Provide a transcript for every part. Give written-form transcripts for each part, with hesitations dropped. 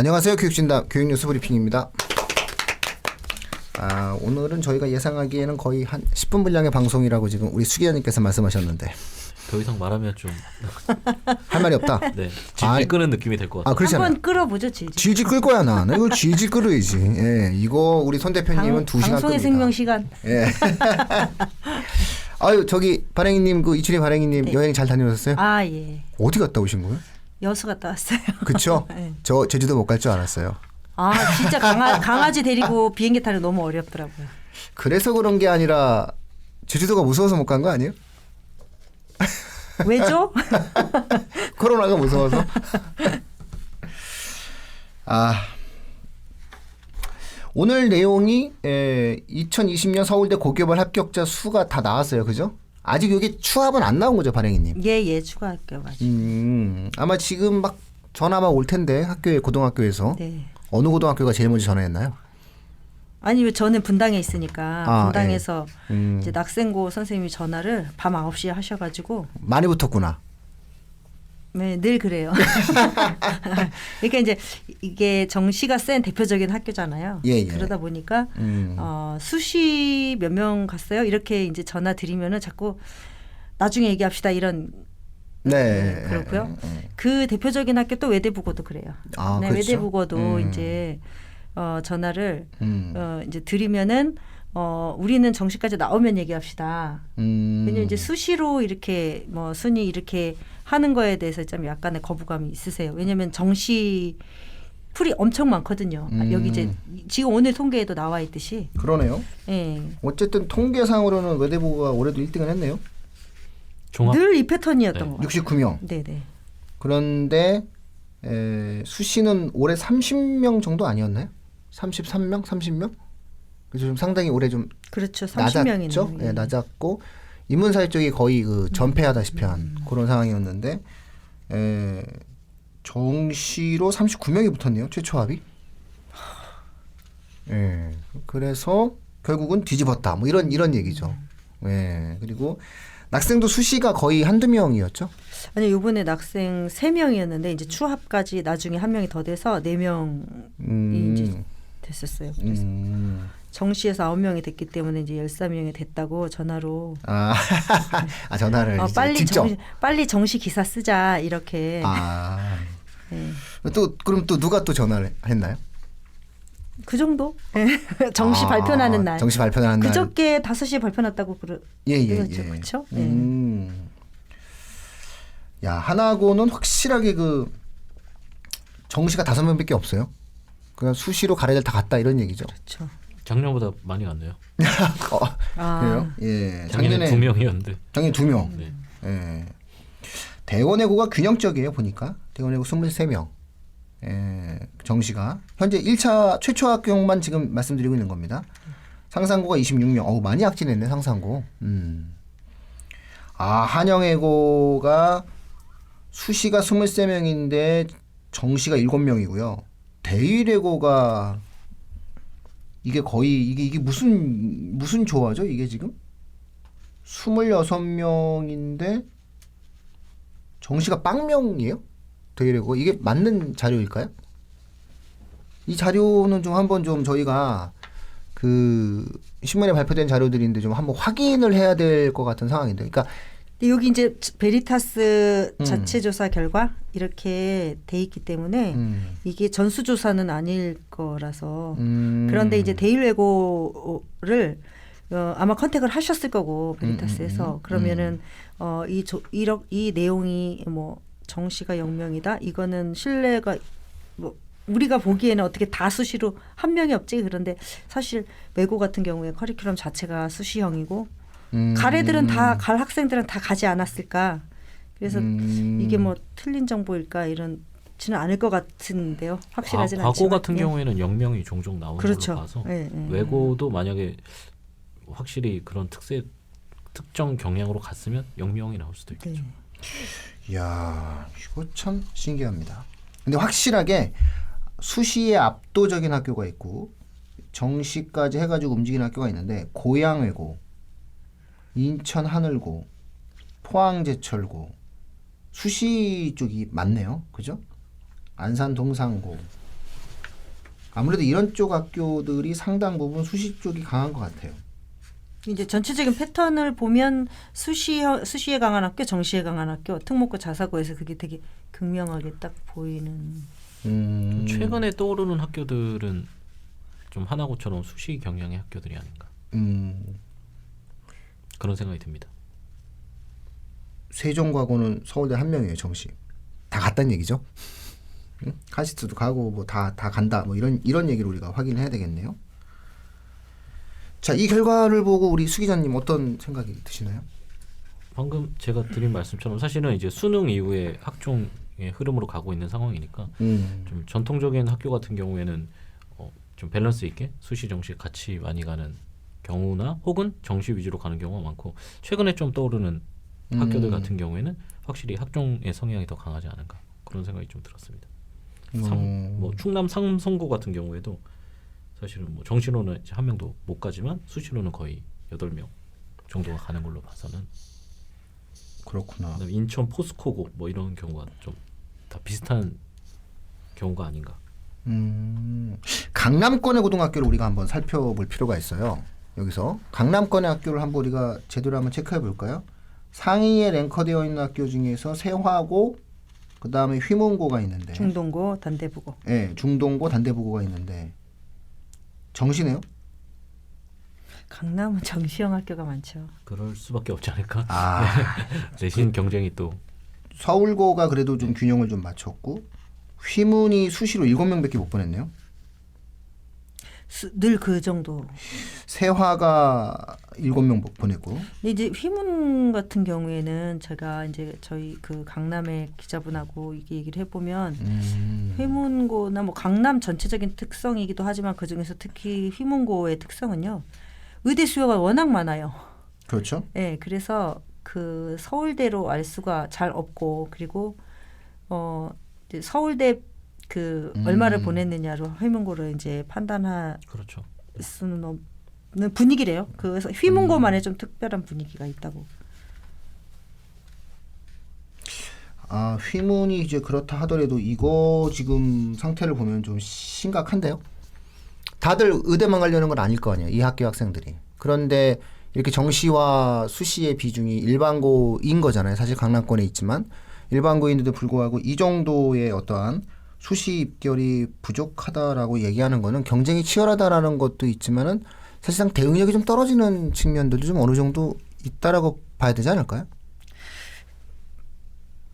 안녕하세요. 교육진담 교육뉴스 브리핑입니다. 오늘은 저희가 예상하기에는 거의 한 10분 분량의 방송이라고 지금 우리 수 기자님께서 말씀하셨는데 더 이상 말하면 좀 할 말이 없다. 네, 질질 끄는 느낌이 될 것 같아요. 그렇잖아요. 한번 끌어보죠, 질질. 질질 끌 거야 나. 나 이걸 질질 끌어야지. 예, 이거 우리 손 대표님은 2시간 방송의 끕니다. 생명 시간. 예. 아유 저기 발행이님 그 이춘희 발행이님 네. 여행 잘 다녀오셨어요? 아 예. 어디 갔다 오신 거예요? 여수 갔다 왔어요. 그쵸? 네. 저 제주도 못 갈 줄 알았어요. 아 진짜 강아지 데리고 비행기 타는 거 너무 어렵더라고요. 그래서 그런 게 아니라 제주도가 무서워서 못 간 거 아니에요? 왜죠? 코로나가 무서워서. 오늘 내용이 2020년 서울대 고교발 합격자 수가 다 나왔어요. 그죠? 아직 여기 추합은 안 나온 거죠, 발행이님? 예, 추가할게요. 맞아요. 아마 지금 막 전화 막 올 텐데 학교에 고등학교에서 네. 어느 고등학교가 제일 먼저 전화했나요? 아니 왜 저는 분당에 있으니까 분당에서 예. 이제 낙생고 선생님이 전화를 밤 9시에 하셔가지고 많이 붙었구나. 네, 늘 그래요. 그러니까 이제 이게 정시가 센 대표적인 학교잖아요. 예, 예. 그러다 보니까 수시 몇 명 갔어요? 이렇게 이제 전화 드리면은 자꾸 나중에 얘기합시다 이런. 네. 그렇고요. 그 대표적인 학교 또 외대부고도 그래요. 네, 그렇죠? 외대부고도 이제 전화를 이제 드리면은 우리는 정시까지 나오면 얘기합시다. 왜냐면 이제 수시로 이렇게 뭐 순위 이렇게 하는 거에 대해서 좀 약간의 거부감이 있으세요. 왜냐면 정시 풀이 엄청 많거든요. 여기 이제 지금 오늘 통계에도 나와 있듯이. 그러네요. 예. 어쨌든 통계상으로는 외대부가 올해도 1등을 했네요. 종합 늘 이 패턴이었던 네. 것 같아요. 69명. 네네. 그런데 수시는 올해 30명 정도 아니었나요? 33명? 30명? 그래서 좀 상당히 올해 좀 그렇죠. 낮았죠? 30명이네요. 예, 낮았고 인문사회 쪽이 거의 그 전폐하다시피 한 그런 상황이었는데 정시로 39명이 붙었네요. 최초 합이. 예. 그래서 결국은 뒤집었다. 뭐 이런 얘기죠. 예. 그리고 낙생도 수시가 거의 한두 명이었죠. 아니 요번에 낙생 3명이었는데 이제 추합까지 나중에 한 명이 더 돼서 4명이 이제 됐었어요. 그래서 정시에서 9명이 됐기 때문에 이제 13명이 됐다고 전화로 전화를 직접. 빨리 정시 기사 쓰자 이렇게. 네. 그럼 또 누가 또 전화를 했나요? 그 정도? 정시 발표나는 날. 정시 발표나는 날. 그저께 5시에 발표났다고 예. 그렇죠? 야, 하나고는 확실하게 그 정시가 5명밖에 없어요. 그냥 수시로 가래들 다 갔다 이런 얘기죠. 그렇죠. 작년보다 많이 갔네요. 그래요? 예. 작년에 2명이었는데. 작년에 2명. 네. 예. 대원외고가 균형적이에요, 보니까. 대원외고 23명. 정시가 현재 1차 최초 합격만 지금 말씀드리고 있는 겁니다. 상상고가 26명. 많이 약진했네, 상상고. 한영외고가 수시가 23명인데 정시가 7명이고요. 대일외고가 이게 거의 이게 무슨 조화죠? 이게 지금 26명인데 정시가 빵명이에요? 대일외고 이게 맞는 자료일까요? 이 자료는 좀 한번 좀 저희가 그 신문에 발표된 자료들인데 좀 한번 확인을 해야 될 것 같은 상황인데, 그러니까 여기 이제 베리타스 자체 조사 결과 이렇게 돼 있기 때문에 이게 전수 조사는 아닐 거라서. 그런데 이제 대일외고를 아마 컨택을 하셨을 거고 베리타스에서 그러면은 이 내용이 뭐 정시가 0명이다. 이거는 신뢰가 뭐 우리가 보기에는 어떻게 다 수시로 한 명이 없지. 그런데 사실 외고 같은 경우에 커리큘럼 자체가 수시형이고 가래들은 다 갈 학생들은 다 가지 않았을까. 그래서 이게 뭐 틀린 정보일까 이런지는 않을 것 같은데요. 확실하지는 않지만. 과거 같은 경우에는 0명이 종종 나오는 그렇죠. 걸로 봐서 네. 외고도 만약에 확실히 그런 특정 경향으로 갔으면 0명이 나올 수도 있겠죠. 네. 이야, 이거 참 신기합니다. 근데 확실하게 수시에 압도적인 학교가 있고 정시까지 해가지고 움직이는 학교가 있는데 고양외고, 인천 하늘고, 포항제철고 수시 쪽이 많네요. 그죠? 안산 동산고 아무래도 이런 쪽 학교들이 상당 부분 수시 쪽이 강한 것 같아요. 이제 전체적인 패턴을 보면 수시에 강한 학교, 정시에 강한 학교, 특목고, 자사고에서 그게 되게 극명하게 딱 보이는. 좀 최근에 떠오르는 학교들은 좀 하나고처럼 수시 경향의 학교들이 아닌가 그런 생각이 듭니다. 세종과고는 서울대 한 명이에요. 정시 다 갔다는 얘기죠. 응? 카시트도 가고 뭐 다 간다 뭐 이런 얘기를 우리가 확인해야 되겠네요. 자, 이 결과를 보고 우리 수 기자님 어떤 생각이 드시나요? 방금 제가 드린 말씀처럼 사실은 이제 수능 이후에 학종의 흐름으로 가고 있는 상황이니까 좀 전통적인 학교 같은 경우에는 좀 밸런스 있게 수시 정시 같이 많이 가는 경우나 혹은 정시 위주로 가는 경우가 많고 최근에 좀 떠오르는 학교들 같은 경우에는 확실히 학종의 성향이 더 강하지 않은가 그런 생각이 좀 들었습니다. 뭐 충남 삼성고 같은 경우에도 사실은 뭐 정시로는 이제 한 명도 못 가지만 수시로는 거의 8명 정도가 가는 걸로 봐서는 그렇구나. 그다음에 인천 포스코고 뭐 이런 경우가 좀 다 비슷한 경우가 아닌가. 강남권의 고등학교를 우리가 한번 살펴볼 필요가 있어요. 여기서 강남권의 학교를 한번 우리가 제대로 한번 체크해 볼까요? 상위에 랭커되어 있는 학교 중에서 세화고 그 다음에 휘문고가 있는데 중동고, 단대부고. 네, 중동고, 단대부고가 있는데 정시네요? 강남은 정시형 학교가 많죠. 그럴 수밖에 없지 않을까. 아, 내신 경쟁이 또 서울고가 그래도 좀 균형을 좀 맞췄고 휘문이 수시로 7명밖에 못 보냈네요. 늘 그 정도. 세화가 7명 보냈고. 근데 이제 휘문 같은 경우에는 제가 이제 저희 그 강남의 기자분하고 이게 얘기를 해보면 휘문고나 뭐 강남 전체적인 특성이기도 하지만 그 중에서 특히 휘문고의 특성은요. 의대 수요가 워낙 많아요. 그렇죠. 네, 그래서 그 서울대로 알 수가 잘 없고 그리고 이제 서울대 그 얼마를 보냈느냐로 휘문고를 이제 판단할 그렇죠. 수는 없는 분위기래요. 그래서 휘문고만의 좀 특별한 분위기가 있다고. 아, 휘문이 이제 그렇다 하더라도 이거 지금 상태를 보면 좀 심각한데요. 다들 의대만 가려는 건 아닐 거 아니에요. 이 학교 학생들이. 그런데 이렇게 정시와 수시의 비중이 일반고인 거잖아요. 사실 강남권에 있지만 일반고인데도 불구하고 이 정도의 어떠한 수시 입결이 부족하다라고 얘기하는 거는 경쟁이 치열하다라는 것도 있지만은 사실상 대응력이 좀 떨어지는 측면들도 좀 어느 정도 있다라고 봐야 되지 않을까요?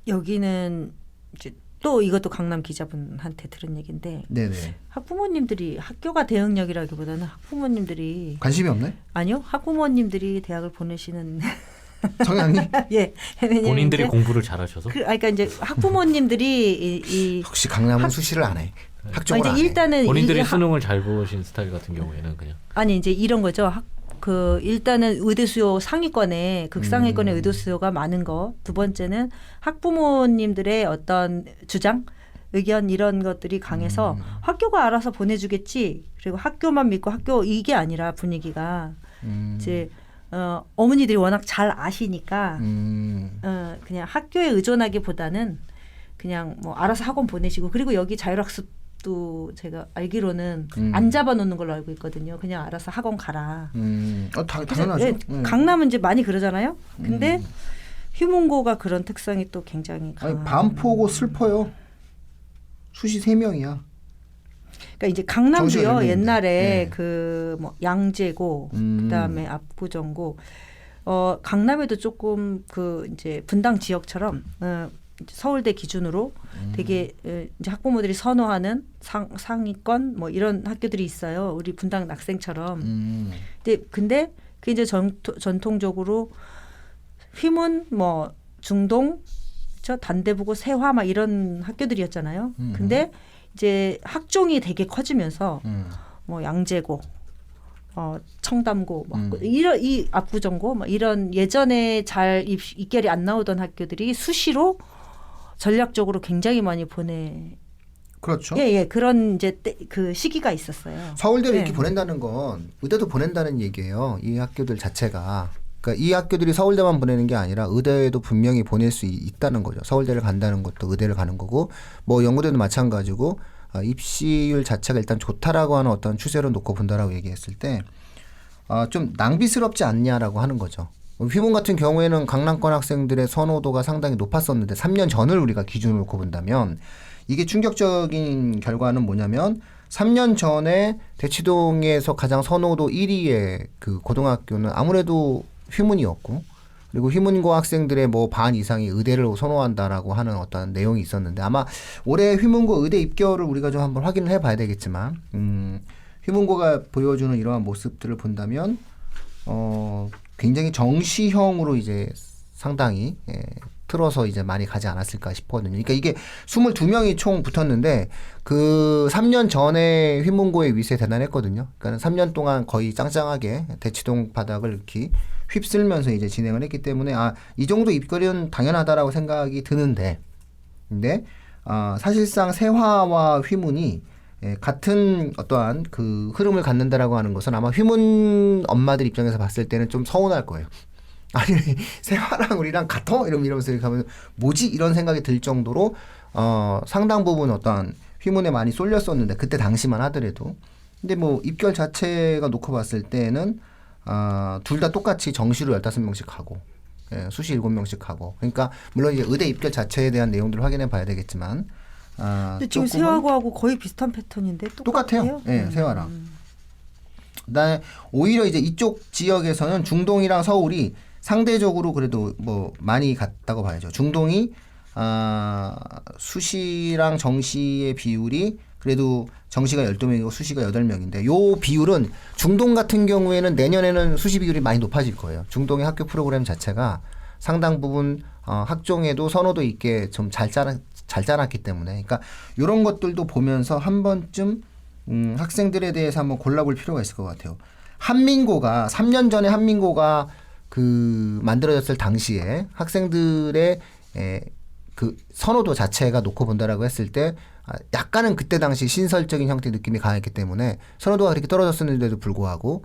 여기는 이제 또 이것도 강남 기자분한테 들은 얘기인데 네네. 학부모님들이 학교가 대응력이라기보다는 학부모님들이 관심이 없네? 아니요 학부모님들이 대학을 보내시는 성향이? 예 왜냐면 본인들이 이제 공부를 잘하셔서 그러니까 이제 학부모님들이 이 혹시 강남은 수시를 안 해? 학종을 이제 안 해? 일단은 본인들이 이게 수능을 잘 보신 스타일 같은 경우에는 그냥 아니 이제 이런 거죠. 그 일단은 의대 수요 상위권에 극상위권의 의대 수요가 많은 거. 두 번째는 학부모님들의 어떤 주장, 의견 이런 것들이 강해서 학교가 알아서 보내주겠지. 그리고 학교만 믿고 학교 이게 아니라 분위기가 이제 어머니들이 워낙 잘 아시니까 그냥 학교에 의존하기보다는 그냥 뭐 알아서 학원 보내시고 그리고 여기 자율학습 또 제가 알기로는 안 잡아놓는 걸로 알고 있거든요. 그냥 알아서 학원 가라. 당연하죠. 네, 강남은 이제 많이 그러잖아요. 근데 휴문고가 그런 특성이 또 굉장히 강한. 아니, 반포고 슬퍼요. 수시 3명이야. 그러니까 이제 강남도요. 옛날에 네. 그 뭐 양재고 그다음에 압구정고 강남에도 조금 그 이제 분당 지역처럼 서울대 기준으로 되게 이제 학부모들이 선호하는 상위권 뭐 이런 학교들이 있어요. 우리 분당 낙생처럼. 근데 그게 이제 전통적으로 휘문 뭐 중동 저 단대부고 세화 막 이런 학교들이었잖아요. 근데 이제 학종이 되게 커지면서 뭐 양재고 청담고 막 이런 이 압구정고 막 이런 예전에 잘 입결이 안 나오던 학교들이 수시로 전략적으로 굉장히 많이 그렇죠. 예, 그런 이제 그 시기가 있었어요. 서울대를 이렇게 보낸다는 건 의대도 보낸다는 얘기예요. 이 학교들 자체가. 그러니까 이 학교들이 서울대만 보내는 게 아니라 의대에도 분명히 보낼 수 있다는 거죠. 서울대를 간다는 것도 의대를 가는 거고 뭐 연구대도 마찬가지고 입시율 자체가 일단 좋다라고 하는 어떤 추세로 놓고 본다라고 얘기했을 때 좀 낭비스럽지 않냐라고 하는 거죠. 휘문 같은 경우에는 강남권 학생들의 선호도가 상당히 높았었는데 3년 전을 우리가 기준으로 놓고 본다면 이게 충격적인 결과는 뭐냐면 3년 전에 대치동에서 가장 선호도 1위의 그 고등학교는 아무래도 휘문이었고 그리고 휘문고 학생들의 뭐 반 이상이 의대를 선호한다라고 하는 어떤 내용이 있었는데 아마 올해 휘문고 의대 입결을 우리가 좀 한번 확인을 해봐야 되겠지만 휘문고가 보여주는 이러한 모습들을 본다면 굉장히 정시형으로 이제 상당히 틀어서 이제 많이 가지 않았을까 싶거든요. 그러니까 이게 22명이 총 붙었는데 그 3년 전에 휘문고의 위세 대단했거든요. 그러니까 3년 동안 거의 짱짱하게 대치동 바닥을 이렇게 휩쓸면서 이제 진행을 했기 때문에 이 정도 입결은 당연하다라고 생각이 드는데 근데 사실상 세화와 휘문이 같은 어떠한 그 흐름을 갖는다라고 하는 것은 아마 휘문 엄마들 입장에서 봤을 때는 좀 서운할 거예요. 아니 세화랑 우리랑 같어? 이러면서 이렇게 하면 뭐지? 이런 생각이 들 정도로 상당 부분 어떠한 휘문에 많이 쏠렸었는데 그때 당시만 하더라도 근데 뭐 입결 자체가 놓고 봤을 때는 둘 다 똑같이 정시로 15명씩 하고 수시 7명씩 하고 그러니까 물론 이제 의대 입결 자체에 대한 내용들을 확인해 봐야 되겠지만 근데 지금 세화고하고 거의 비슷한 패턴인데 똑같아요. 네, 세화랑. 그다음에 오히려 이제 이쪽 지역에서는 중동이랑 서울이 상대적으로 그래도 뭐 많이 같다고 봐야죠. 중동이 수시랑 정시의 비율이 그래도 정시가 12명이고 수시가 8명인데 요 비율은 중동 같은 경우에는 내년에는 수시 비율이 많이 높아질 거예요. 중동의 학교 프로그램 자체가 상당 부분 학종에도 선호도 있게 좀 잘 짜놨기 때문에 그러니까 이런 것들도 보면서 한 번쯤 학생들에 대해서 한번 골라볼 필요가 있을 것 같아요. 한민고가 3년 전에 한민고가 그 만들어졌을 당시에 학생들의 그 선호도 자체가 놓고 본다라고 했을 때 약간은 그때 당시 신설적인 형태의 느낌이 강했기 때문에 선호도가 그렇게 떨어졌었는데도 불구하고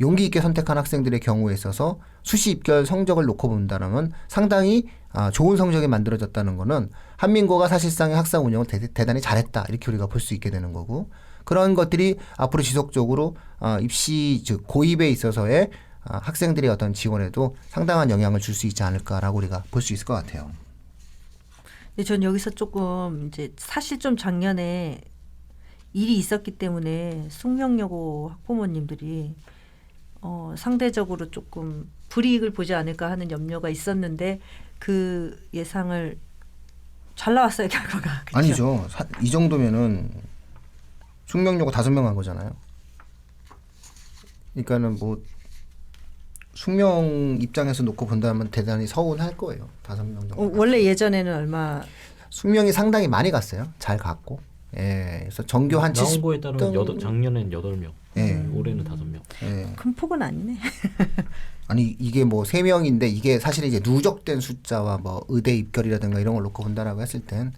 용기 있게 선택한 학생들의 경우에 있어서 수시 입결 성적을 놓고 본다면 상당히 좋은 성적이 만들어졌다는 거는 한민고가 사실상의 학사 운영을 대단히 잘했다 이렇게 우리가 볼 수 있게 되는 거고 그런 것들이 앞으로 지속적으로 입시 즉 고입에 있어서의 학생들의 어떤 지원에도 상당한 영향을 줄 수 있지 않을까라고 우리가 볼 수 있을 것 같아요. 근데 전 여기서 조금 이제 사실 좀 작년에 일이 있었기 때문에 숙명여고 학부모님들이 상대적으로 조금 불이익을 보지 않을까 하는 염려가 있었는데 그 예상을 잘 나왔어요 결과가. 그렇죠? 아니죠. 이 정도면은 숙명여고 5명 한 거잖아요. 그러니까는 뭐 숙명 입장에서 놓고 본다면 대단히 서운할 거예요. 5명 정도. 원래 예전에는 얼마? 숙명이 상당히 많이 갔어요. 잘 갔고. 그래서 전교 한 70등. 나온 거에 따르면 작년엔 8명, 올해는 5명. 큰 폭은 아니네. 아니 이게 뭐 3명인데 이게 사실 이제 누적된 숫자와 뭐 의대 입결이라든가 이런 걸 놓고 본다라고 했을 땐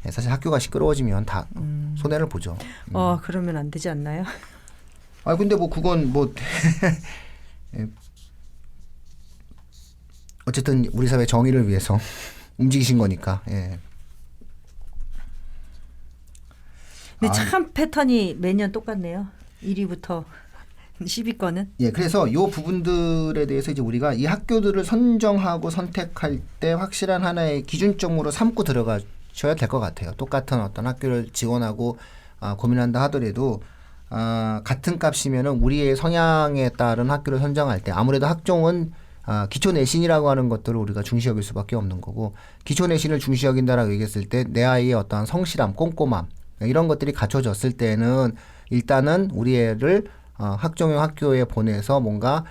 사실 학교가 시끄러워지면 다 손해를 보죠. 그러면 안 되지 않나요? 근데 뭐 그건 뭐 어쨌든 우리 사회 정의를 위해서 움직이신 거니까. 근데 참 패턴이 매년 똑같네요. 1위부터 10위권은. 그래서 요 부분들에 대해서 이제 우리가 이 학교들을 선정하고 선택할 때 확실한 하나의 기준점으로 삼고 들어가셔야 될 것 같아요. 똑같은 어떤 학교를 지원하고 고민한다 하더라도 같은 값이면은 우리의 성향에 따른 학교를 선정할 때 아무래도 학종은 기초 내신이라고 하는 것들을 우리가 중시 여길 수밖에 없는 거고 기초 내신을 중시 여긴다라고 얘기했을 때 내 아이의 어떠한 성실함, 꼼꼼함 이런 것들이 갖춰졌을 때는 일단은 우리 애를 학종형 학교에 보내서 뭔가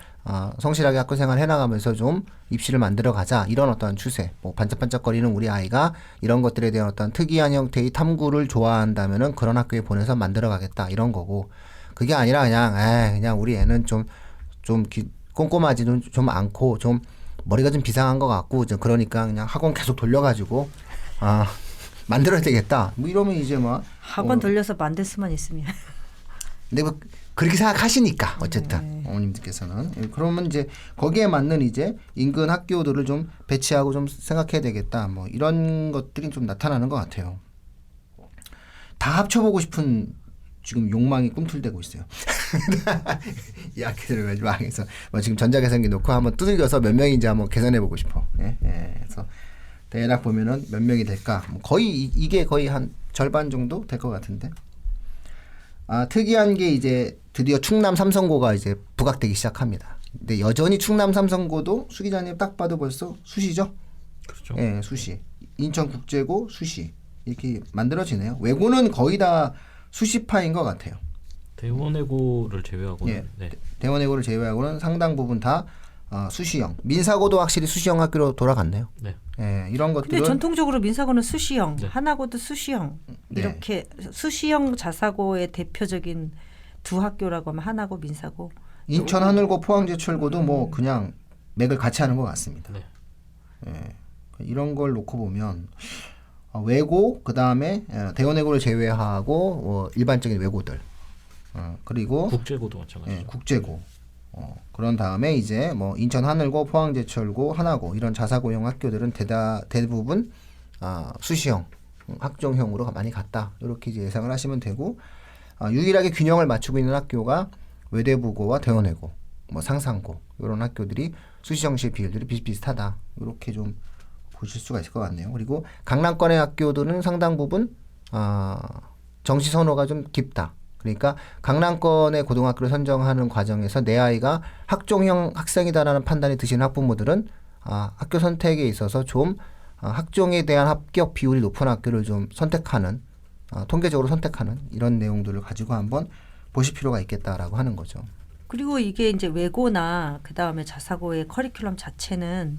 성실하게 학교 생활 해나가면서 좀 입시를 만들어 가자 이런 어떤 추세 뭐 반짝반짝거리는 우리 아이가 이런 것들에 대한 어떤 특이한 형태의 탐구를 좋아한다면은 그런 학교에 보내서 만들어 가겠다 이런 거고 그게 아니라 그냥 우리 애는 좀 꼼꼼하지는 좀 않고 좀 머리가 좀 비상한 것 같고 그러니까 그냥 학원 계속 돌려가지고 만들어야 되겠다. 뭐 이러면 이제 막 학원 돌려서 만들 수만 있으면. 근데 뭐 그렇게 생각하시니까 어쨌든 어머님들께서는 그러면 이제 거기에 맞는 이제 인근 학교들을 좀 배치하고 좀 생각해야 되겠다. 뭐 이런 것들이 좀 나타나는 것 같아요. 다 합쳐보고 싶은 지금 욕망이 꿈틀대고 있어요. 이 학교들을 망해서 뭐 지금 전자계산기 놓고 한번 두들겨서 몇 명인지 한번 계산해보고 싶어. 예? 예. 그래서 대략 보면은 몇 명이 될까? 뭐 거의 이게 거의 한 절반 정도 될 것 같은데. 아, 특이한 게 이제 드디어 충남 삼성고가 이제 부각되기 시작합니다. 근데 여전히 충남 삼성고도 수 기자님 딱 봐도 벌써 수시죠? 그렇죠. 예, 수시. 인천국제고 수시 이렇게 만들어지네요. 외고는 거의 다 수시파인 것 같아요. 대원외고를 제외하고는 예, 네. 대원외고를 제외하고는 상당 부분 다 수시형. 민사고도 확실히 수시형 학교로 돌아갔네요. 네. 예, 이런 것들은 근데 전통적으로 민사고는 수시형, 네. 하나고도 수시형 네. 이렇게 수시형 자사고의 대표적인 두 학교라고 하면 하나고, 민사고. 인천 하늘고 포항제철고도 뭐 그냥 맥을 같이 하는 것 같습니다. 네. 예, 이런 걸 놓고 보면 외고 그 다음에 대원외고를 제외하고 일반적인 외고들 그리고 국제고도 마찬가지죠. 예, 국제고 그런 다음에 이제 뭐 인천 하늘고 포항제철고 하나고 이런 자사고형 학교들은 대부분 수시형 학종형으로 많이 갔다 이렇게 이제 예상을 하시면 되고 유일하게 균형을 맞추고 있는 학교가 외대부고와 대원외고 뭐 상상고 이런 학교들이 수시 정시 비율들이 비슷비슷하다 이렇게 좀 보실 수가 있을 것 같네요. 그리고 강남권의 학교들은 상당 부분 정시 선호가 좀 깊다. 그러니까 강남권의 고등학교를 선정하는 과정에서 내 아이가 학종형 학생이다라는 판단이 드시는 학부모들은 학교 선택에 있어서 좀 학종에 대한 합격 비율이 높은 학교를 좀 선택하는 통계적으로 선택하는 이런 내용들을 가지고 한번 보실 필요가 있겠다라고 하는 거죠. 그리고 이게 이제 외고나 그 다음에 자사고의 커리큘럼 자체는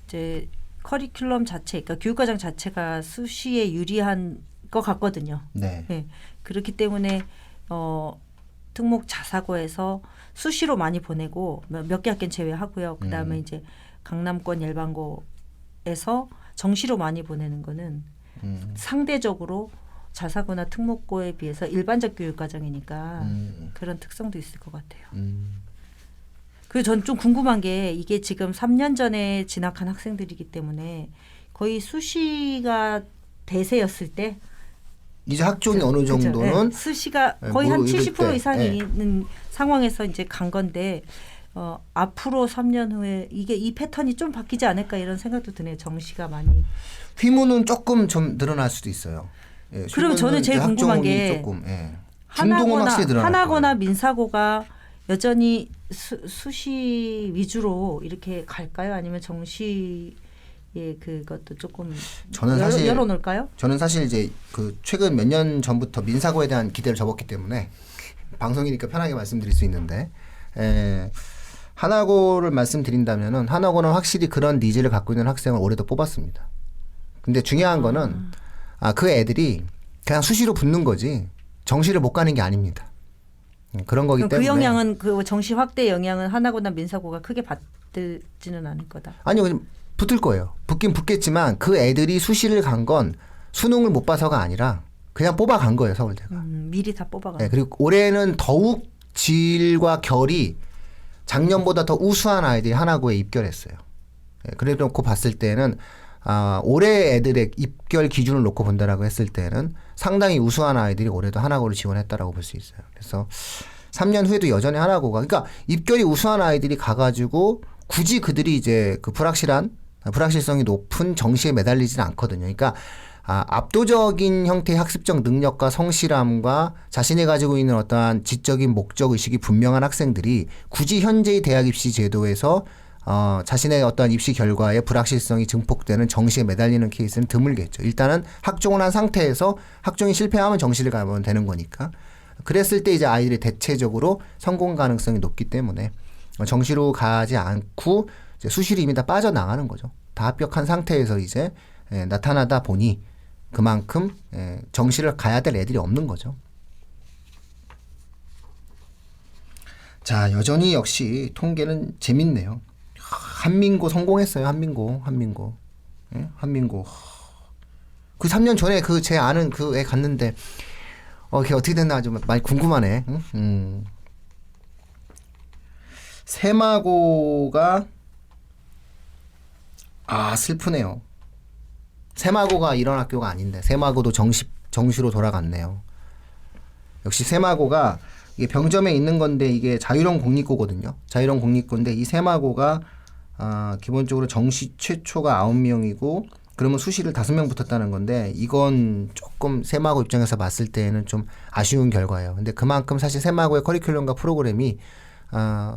이제 커리큘럼 자체, 그러니까 교육과정 자체가 수시에 유리한 것 같거든요. 네. 네. 그렇기 때문에 특목 자사고에서 수시로 많이 보내고 몇 개 학교는 제외하고요. 그 다음에 이제 강남권 일반고에서 정시로 많이 보내는 거는 상대적으로 자사고나 특목고에 비해서 일반적 교육과정이니까 그런 특성도 있을 것 같아요. 그리고 전 좀 궁금한 게 이게 지금 3년 전에 진학한 학생들이기 때문에 거의 수시가 대세였을 때 이제 학종이 어느 정도는 네. 수시가 거의 한 70% 이상 있는 상황에서 이제 간 건데 앞으로 3년 후에 이 패턴이 좀 바뀌지 않을까 이런 생각도 드네요. 정시가 많이. 휘무는 조금 좀 늘어날 수도 있어요. 예, 그럼 저는 제일 궁금한 게 조금, 중동은 확실히 늘어날 하나거나 거예요. 민사고가 여전히 수시 위주로 이렇게 갈까요? 아니면 정시의 그것도 조금 저는 사실 열어놓을까요? 저는 사실 이제 그 최근 몇 년 전부터 민사고에 대한 기대를 접었기 때문에 방송이니까 편하게 말씀드릴 수 있는데 하나고를 말씀드린다면은 하나고는 확실히 그런 니즈를 갖고 있는 학생을 올해도 뽑았습니다. 근데 중요한 거는 그 애들이 그냥 수시로 붙는 거지 정시를 못 가는 게 아닙니다. 그런 거기 때문에 그 영향은 그 정시 확대 영향은 하나고나 민사고가 크게 받지는 않을 거다. 아니요, 붙을 거예요. 붙긴 붙겠지만 그 애들이 수시를 간 건 수능을 못 봐서가 아니라 그냥 뽑아간 거예요, 서울대가. 미리 다 뽑아간. 네, 그리고 올해는 더욱 질과 결이 작년보다 더 우수한 아이들이 하나고에 입결했어요. 네, 그래 놓고 봤을 때는 올해 애들의 입결 기준을 놓고 본다라고 했을 때는 상당히 우수한 아이들이 올해도 하나고를 지원했다라고 볼 수 있어요. 그래서 3년 후에도 여전히 하나고가, 그러니까 입결이 우수한 아이들이 가가지고 굳이 그들이 이제 그 불확실성이 높은 정시에 매달리지는 않거든요. 그러니까 압도적인 형태의 학습적 능력과 성실함과 자신이 가지고 있는 어떠한 지적인 목적 의식이 분명한 학생들이 굳이 현재의 대학 입시 제도에서 자신의 어떠한 입시 결과에 불확실성이 증폭되는 정시에 매달리는 케이스는 드물겠죠. 일단은 학종을 한 상태에서 학종이 실패하면 정시를 가면 되는 거니까. 그랬을 때 이제 아이들이 대체적으로 성공 가능성이 높기 때문에 정시로 가지 않고 이제 수시로 이미 다 빠져나가는 거죠. 다 합격한 상태에서 이제 나타나다 보니 그만큼 정시를 가야 될 애들이 없는 거죠. 자, 여전히 역시 통계는 재밌네요. 한민고 성공했어요. 한민고. 예? 한민고. 그 3년 전에 그 제 아는 그 애 갔는데 걔 어떻게 됐나 좀 많이 궁금하네. 세마고가 슬프네요. 세마고가 이런 학교가 아닌데 세마고도 정시 정시로 돌아갔네요. 역시 세마고가 이게 병점에 있는 건데 이게 자유형 공립고거든요. 자유형 공립고인데 이 세마고가 기본적으로 정시 최초가 9명이고 그러면 수시를 5명 붙었다는 건데 이건 조금 세마고 입장에서 봤을 때는 좀 아쉬운 결과예요. 근데 그만큼 사실 세마고의 커리큘럼과 프로그램이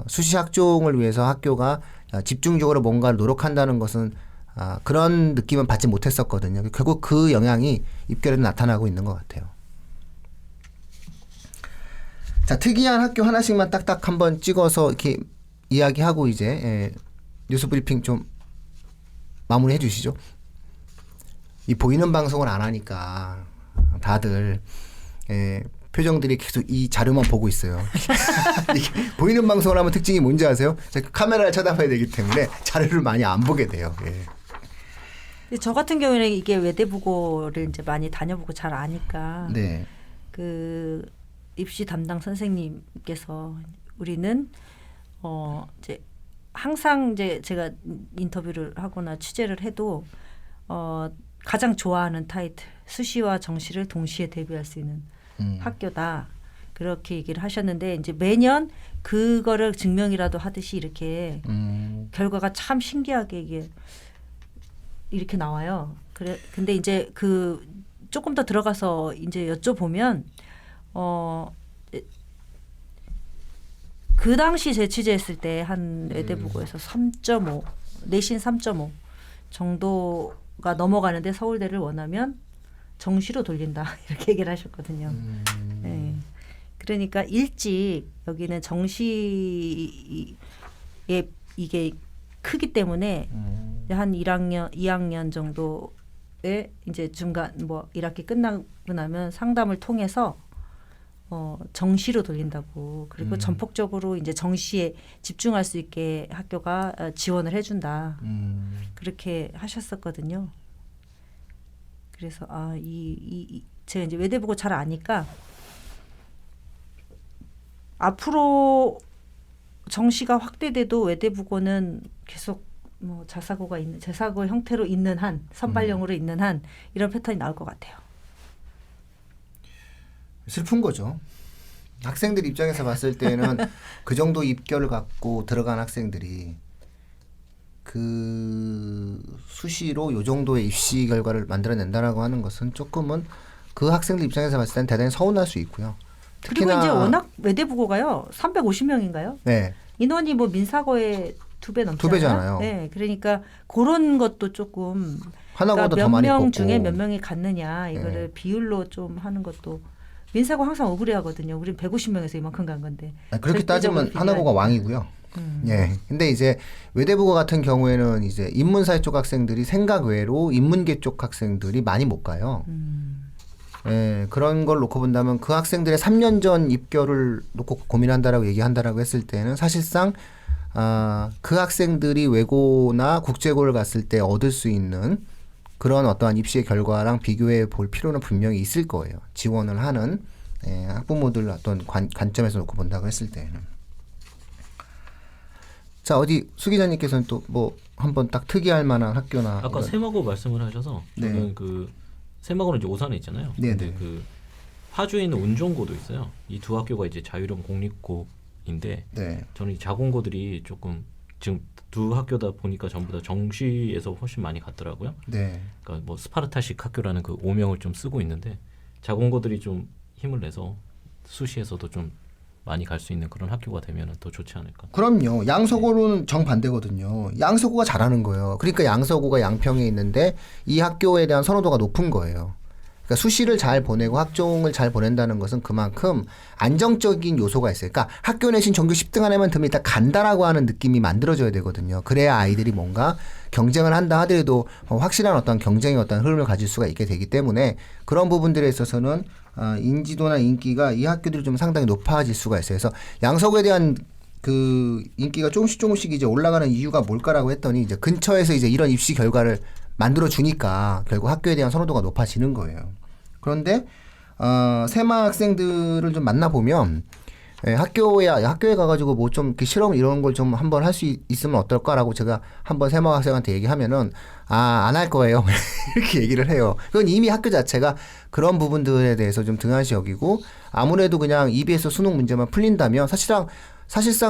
수시 학종을 위해서 학교가 집중적으로 뭔가를 노력한다는 것은 그런 느낌은 받지 못했었거든요. 결국 그 영향이 입결에도 나타나고 있는 것 같아요. 자, 특이한 학교 하나씩만 딱딱 한번 찍어서 이렇게 이야기하고 이제 뉴스 브리핑 좀 마무리해 주시죠. 이 보이는 방송을 안 하니까 다들 표정들이 계속 이 자료만 보고 있어요. 이게 보이는 방송을 하면 특징이 뭔지 아세요? 카메라를 쳐다봐야 되기 때문에 자료를 많이 안 보게 돼요. 근데 저 같은 경우에는 이게 외대부고를 이제 많이 다녀보고 잘 아니까 네. 그 입시 담당 선생님께서 우리는 이제 항상 이제 제가 인터뷰를 하거나 취재를 해도 가장 좋아하는 타이틀 수시와 정시를 동시에 대비할 수 있는 학교다 그렇게 얘기를 하셨는데 이제 매년 그거를 증명이라도 하듯이 이렇게 결과가 참 신기하게 이게 이렇게 나와요. 근데 이제 그 조금 더 들어가서 이제 여쭤보면 그 당시 제 취재했을 때 한 외대부고에서 3.5 내신 3.5 정도가 넘어가는데 서울대를 원하면 정시로 돌린다 이렇게 얘기를 하셨거든요. 네. 그러니까 일찍 여기는 정시에 이게 크기 때문에 한 2학년 정도에 이제 중간 뭐 1학기 끝나고 나면 상담을 통해서 정시로 돌린다고 그리고 전폭적으로 이제 정시에 집중할 수 있게 학교가 지원을 해준다 그렇게 하셨었거든요. 그래서 제가 이제 외대부고 잘 아니까 앞으로 정시가 확대돼도 외대부고는 계속 뭐 자사고 형태로 있는 한 선발형으로 있는 한 이런 패턴이 나올 것 같아요. 슬픈 거죠. 학생들 입장에서 봤을 때는 그 정도 입결을 갖고 들어간 학생들이 그 수시로 요 정도의 입시 결과를 만들어낸다라고 하는 것은 조금은 그 학생들 입장에서 봤을 때는 대단히 서운할 수 있고요. 그리고 이제 워낙 외대부고가요 350명인가요? 네. 인원이 뭐 민사고의 2배 넘잖아요. 2배잖아요. 네, 그러니까 그런 것도 조금 하나보다 그러니까 더 많이 몇 명 뽑고. 중에 몇 명이 갔느냐 이거를 비율로 좀 하는 것도 민사고 항상 억울해하거든요. 우린 150명에서 이만큼 간 건데. 그렇게 따지면 하나고가 왕이고요. 예. 근데 이제 외대부고 같은 경우에는 이제 인문사회 쪽 학생들이 생각 외로 인문계 쪽 학생들이 많이 못 가요. 예, 그런 걸 놓고 본다면 그 학생들의 3년 전 입결을 놓고 고민한다라고 얘기한다라고 했을 때는 사실상 그 학생들이 외고나 국제고를 갔을 때 얻을 수 있는 그런 어떠한 입시의 결과랑 비교해 볼 필요는 분명히 있을 거예요. 지원을 하는 학부모들 어떤 관점에서 놓고 본다고 했을 때는. 자, 어디 수 기자님께서는 또 뭐 한번 딱 특이할 만한 학교나 아까 세마고 말씀을 하셔서 저는 네. 그 세마고는 이제 오산에 있잖아요. 네, 근데 네. 그 파주에 있는 운종고도 있어요. 이 두 학교가 이제 자유형 공립고인데 네. 저는 이 자공고들이 조금 지금 두 학교다 보니까 전부 다 정시에서 훨씬 많이 갔더라고요. 네. 그러니까 뭐 스파르타식 학교라는 그 오명을 좀 쓰고 있는데 자공고들이 좀 힘을 내서 수시에서도 좀 많이 갈 수 있는 그런 학교가 되면 더 좋지 않을까. 그럼요. 양서고는 정반대거든요. 양서고가 잘하는 거예요. 그러니까 양서고가 양평에 있는데 이 학교에 대한 선호도가 높은 거예요. 그러니까 수시를 잘 보내고 학종을 잘 보낸다는 것은 그만큼 안정적인 요소가 있어요. 그러니까 학교 내신 전교 10등 안에만 들면 일단 간다라고 하는 느낌이 만들어져야 되거든요. 그래야 아이들이 뭔가 경쟁을 한다 하더라도 확실한 어떤 경쟁의 어떤 흐름을 가질 수가 있게 되기 때문에 그런 부분들에 있어서는 인지도나 인기가 이 학교들이 좀 상당히 높아질 수가 있어요. 그래서 양서구에 대한 그 인기가 조금씩 이제 올라가는 이유가 뭘까라고 했더니 이제 근처에서 이제 이런 입시 결과를 만들어 주니까 결국 학교에 대한 선호도가 높아지는 거예요. 그런데 세마 학생들을 좀 만나 보면 예, 학교에 가가지고 뭐 좀 실험 이런 걸 좀 한번 할 수 있으면 어떨까라고 제가 한번 세모 학생한테 얘기하면은 안 할 거예요. 이렇게 얘기를 해요. 그건 이미 학교 자체가 그런 부분들에 대해서 좀 등한시 여기고 아무래도 그냥 EBS 수능 문제만 풀린다면 사실상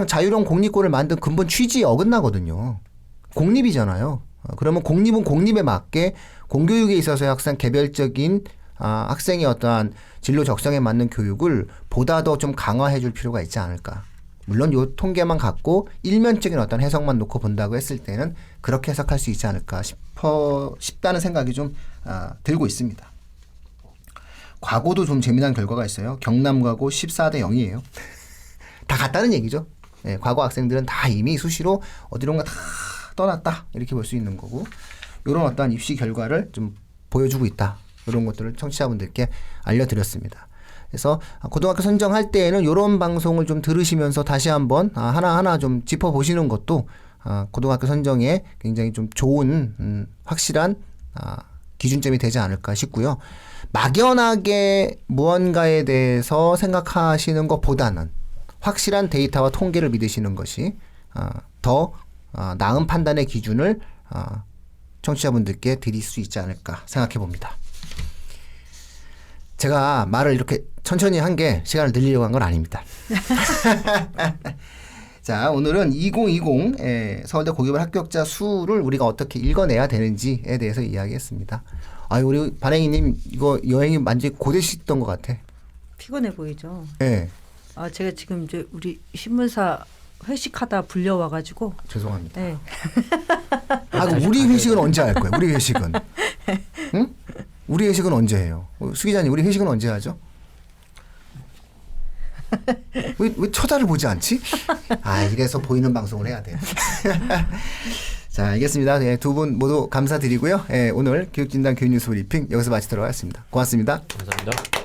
자율형 공립고를 만든 근본 취지에 어긋나거든요. 공립이잖아요. 그러면 공립은 공립에 맞게 공교육에 있어서의 학생 개별적인 학생의 어떠한 진로 적성에 맞는 교육을 보다 더 좀 강화해 줄 필요가 있지 않을까. 물론 요 통계만 갖고 일면적인 어떤 해석만 놓고 본다고 했을 때는 그렇게 해석할 수 있지 않을까 싶다는 생각이 좀 들고 있습니다. 과거도 좀 재미난 결과가 있어요. 경남과고 14대 0이에요. 다 같다는 얘기죠. 예, 과거 학생들은 다 이미 수시로 어디론가 다 떠났다 이렇게 볼 수 있는 거고 이런 어떤 입시 결과를 좀 보여주고 있다. 이런 것들을 청취자분들께 알려드렸습니다. 그래서 고등학교 선정할 때에는 이런 방송을 좀 들으시면서 다시 한번 하나하나 좀 짚어보시는 것도 고등학교 선정에 굉장히 좀 좋은 확실한 기준점이 되지 않을까 싶고요. 막연하게 무언가에 대해서 생각하시는 것보다는 확실한 데이터와 통계를 믿으시는 것이 더 나은 판단의 기준을 청취자분들께 드릴 수 있지 않을까 생각해 봅니다. 제가 말을 이렇게 천천히 한 게 시간을 늘리려고 한 건 아닙니다. 자, 오늘은 2020 서울대 고교발 합격자 수를 우리가 어떻게 읽어내야 되는지에 대해서 이야기했습니다. 우리 반행이님 이거 여행이 완전히 고되시던 것 같아. 피곤해 보이죠. 네. 제가 지금 이제 우리 신문사 회식하다 불려와가지고. 죄송합니다. 네. 우리 회식은 언제 할 거예요? 우리 회식은. 응? 우리 회식은 언제 해요? 수 기자님, 우리 회식은 언제 하죠? 왜 쳐다를 보지 않지? 이래서 보이는 방송을 해야 돼. 자, 알겠습니다. 네, 두 분 모두 감사드리고요. 오늘 교육진단 교육뉴스 브리핑 여기서 마치도록 하겠습니다. 고맙습니다. 감사합니다.